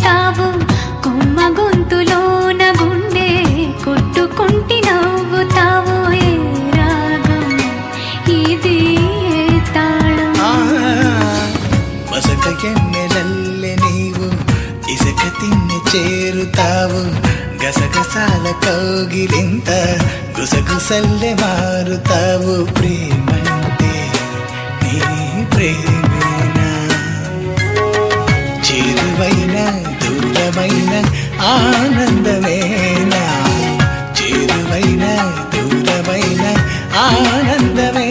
చేరుతావు కొమ్మ గొంతులోన గుండె కొట్టుకుంటి నవ్వుతావు ఏ రాగం ఇది ఏ తాళం మసక ఎన్నెలల్లె నీవు ఇసుక తిన్నె చేరుతావు గసగసాల కౌగిలింత గుసగుసల్లె మారుతావు ప్రేమంటే నీ ప్రేమేనా చేరువైన దూరమైన ఆనందమేనా చేరువైన దూరమైన ఆనందమే